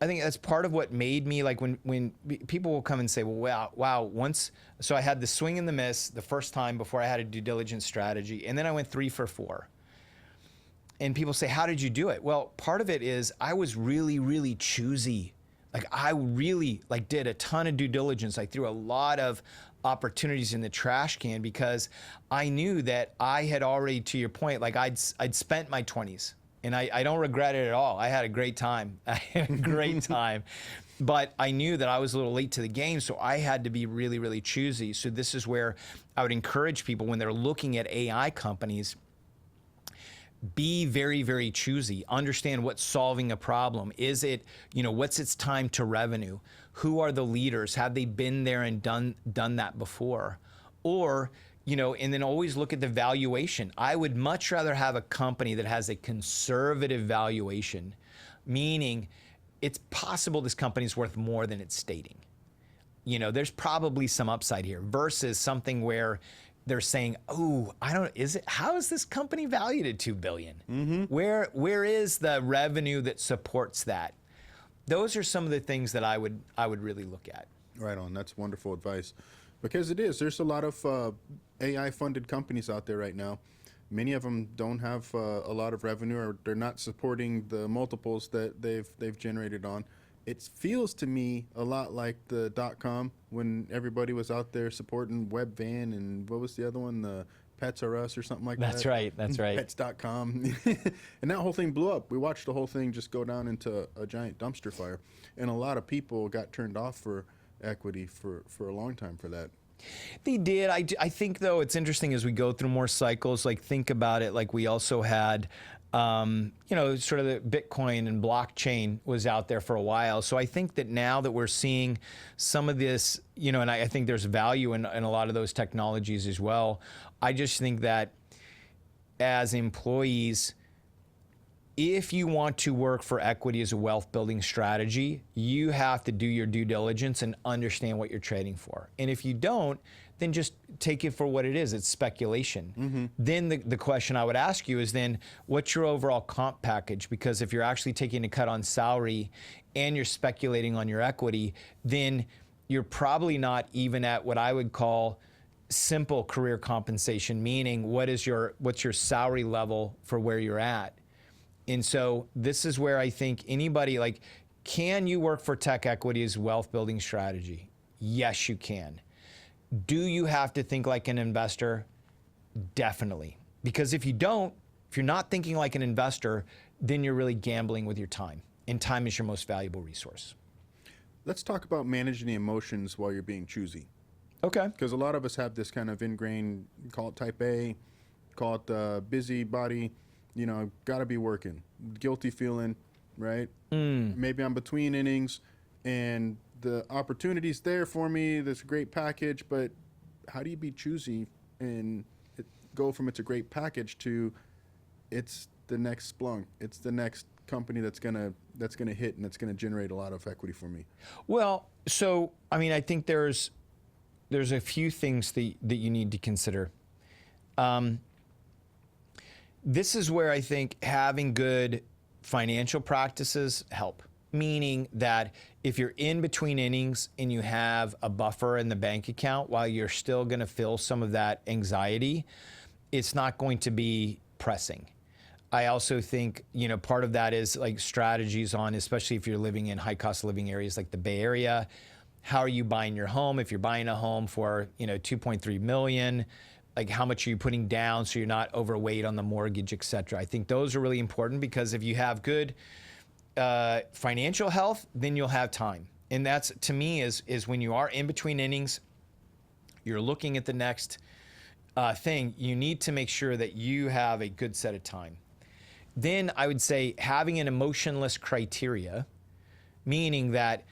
think that's part of what made me, like when people will come and say, well, wow, so I had the swing and the miss the first time before I had a due diligence strategy, and then I went 3 for 4. And people say, how did you do it? Well, part of it is I was really, really choosy. Like I really did a ton of due diligence. I threw a lot of opportunities in the trash can because I knew that I had already, to your point, like I'd spent my 20s. And I don't regret it at all. I had a great time. I had a great time. But I knew that I was a little late to the game, so I had to be really, really choosy. So this is where I would encourage people when they're looking at AI companies, be very, very choosy. Understand what's solving a problem. Is it, what's its time to revenue? Who are the leaders? Have they been there and done that before? Or, and then always look at the valuation. I would much rather have a company that has a conservative valuation, meaning it's possible this company's worth more than it's stating. There's probably some upside here versus something where they're saying, oh, how is this company valued at $2 billion? Mm-hmm. Where is the revenue that supports that? Those are some of the things that I would really look at. Right on. That's wonderful advice. Because there's a lot of AI funded companies out there right now. Many of them don't have a lot of revenue, or they're not supporting the multiples that they've generated on. It feels to me a lot like the .com when everybody was out there supporting Webvan and what was the other one, the Pets R Us or something like that. That's right. Pets.com. And that whole thing blew up. We watched the whole thing just go down into a giant dumpster fire. And a lot of people got turned off for equity for a long time for that. They did. I think, though, it's interesting as we go through more cycles, like think about it, like we also had, sort of the Bitcoin and blockchain was out there for a while. So I think that now that we're seeing some of this, and I think there's value in a lot of those technologies as well. I just think that as employees, if you want to work for equity as a wealth building strategy, you have to do your due diligence and understand what you're trading for. And if you don't, then just take it for what it is. It's speculation. Mm-hmm. Then the question I would ask you is then, what's your overall comp package? Because if you're actually taking a cut on salary and you're speculating on your equity, then you're probably not even at what I would call simple career compensation, meaning what's your salary level for where you're at? And so this is where I think anybody, can you work for tech equity as wealth building strategy? Yes, you can. Do you have to think like an investor? Definitely. Because if you're not thinking like an investor, then you're really gambling with your time. And time is your most valuable resource. Let's talk about managing the emotions while you're being choosy. Okay. Because a lot of us have this kind of ingrained, call it type A, call it busybody, got to be working. Guilty feeling, right? Maybe I'm between innings and the opportunity's there for me. There's a great package, but how do you be choosy and go from it's a great package to it's the next Splunk, it's the next company that's gonna hit and that's gonna generate a lot of equity for me? Well, so I think there's a few things that you need to consider. This is where I think having good financial practices help. Meaning that if you're in between innings and you have a buffer in the bank account while you're still going to feel some of that anxiety, it's not going to be pressing. I also think, part of that is like strategies on, especially if you're living in high cost of living areas like the Bay Area, how are you buying your home? If you're buying a home for, $2.3 million, like how much are you putting down so you're not overweight on the mortgage, et cetera. I think those are really important because if you have good financial health, then you'll have time. And that's, to me, is when you are in between innings, you're looking at the next thing, you need to make sure that you have a good set of time. Then I would say having an emotionless criteria, meaning that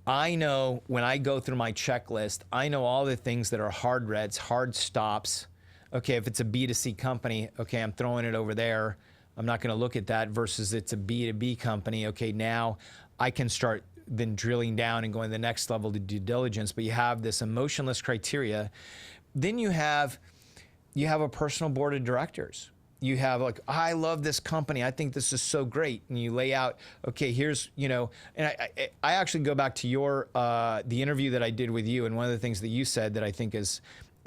I know when I go through my checklist, I know all the things that are hard reds, hard stops. Okay, if it's a B2C company, okay, I'm throwing it over there. I'm not going to look at that versus it's a B2B company. Okay, now I can start then drilling down and going to the next level to due diligence, but you have this emotionless criteria. Then you have a personal board of directors. You have like, I love this company. I think this is so great. And you lay out, okay, here's, and I actually go back to your, the interview that I did with you. And one of the things that you said that I think is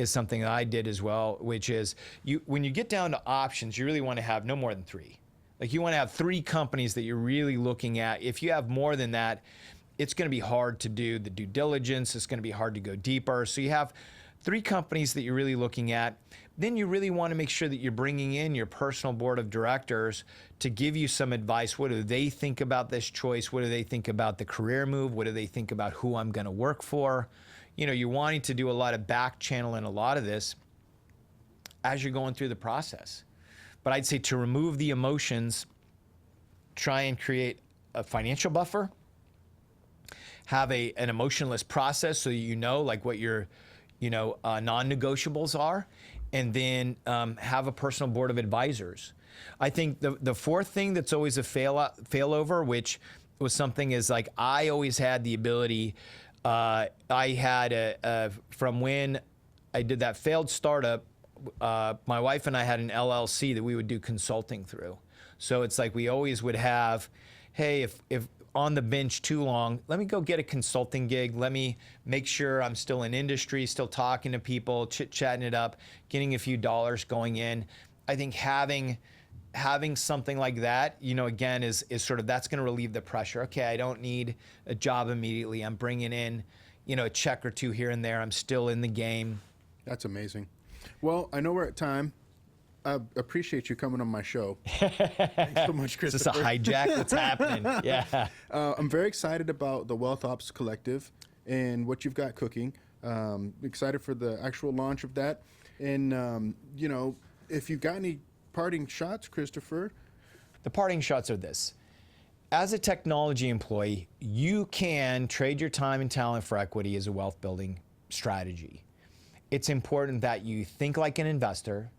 something that I did as well, which is when you get down to options, you really want to have no more than 3. Like you want to have 3 companies that you're really looking at. If you have more than that, it's going to be hard to do the due diligence. It's going to be hard to go deeper. So you have 3 companies that you're really looking at. Then you really want to make sure that you're bringing in your personal board of directors to give you some advice. What do they think about this choice? What do they think about the career move? What do they think about who I'm going to work for? You're wanting to do a lot of back channel and a lot of this as you're going through the process. But I'd say to remove the emotions, try and create a financial buffer, have an emotionless process so you know like what your non-negotiables are, and then have a personal board of advisors. I think the fourth thing that's always a failover, which was something is like I always had the ability. I had from when I did that failed startup, my wife and I had an LLC that we would do consulting through. So it's like we always would have, hey, if on the bench too long, let me go get a consulting gig. Let me make sure I'm still in industry, still talking to people, chit-chatting it up, getting a few dollars going in. I think having something like that, again, is sort of, that's going to relieve the pressure. Okay, I don't need a job immediately. I'm bringing in, a check or 2 here and there. I'm still in the game. That's amazing. Well, I know we're at time. I appreciate you coming on my show. Thanks so much, Christopher. Is this a hijack? What's happening? Yeah. I'm very excited about the Wealth Ops Collective and what you've got cooking. Excited for the actual launch of that. And, if you've got any parting shots, Christopher. The parting shots are this. As a technology employee, you can trade your time and talent for equity as a wealth building strategy. It's important that you think like an investor.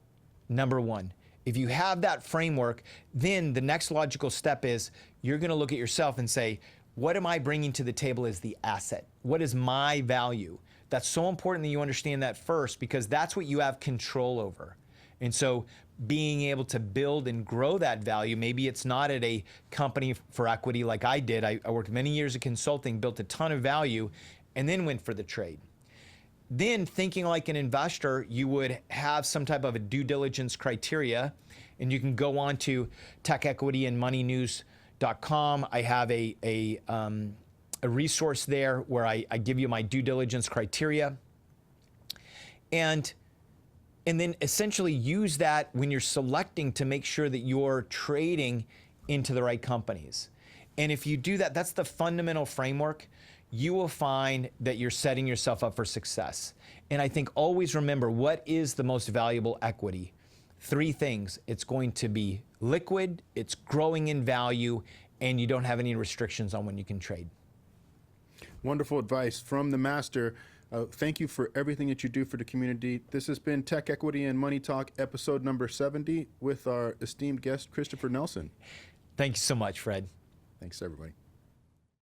Number one, if you have that framework, then the next logical step is you're going to look at yourself and say, what am I bringing to the table as the asset? What is my value? That's so important that you understand that first, because that's what you have control over. And so being able to build and grow that value, maybe it's not at a company for equity like I did. I worked many years of consulting, built a ton of value, and then went for the trade. Then thinking like an investor, you would have some type of a due diligence criteria, and you can go on to techequityandmoneynews.com. I have a resource there where I give you my due diligence criteria. And then essentially use that when you're selecting to make sure that you're trading into the right companies. And if you do that, that's the fundamental framework. You will find that you're setting yourself up for success. And I think always remember, what is the most valuable equity? 3 things. It's going to be liquid, it's growing in value, and you don't have any restrictions on when you can trade. Wonderful advice from the master. Thank you for everything that you do for the community. This has been Tech Equity and Money Talk, episode number 70, with our esteemed guest, Christopher Nelson. Thank you so much, Fred. Thanks, everybody.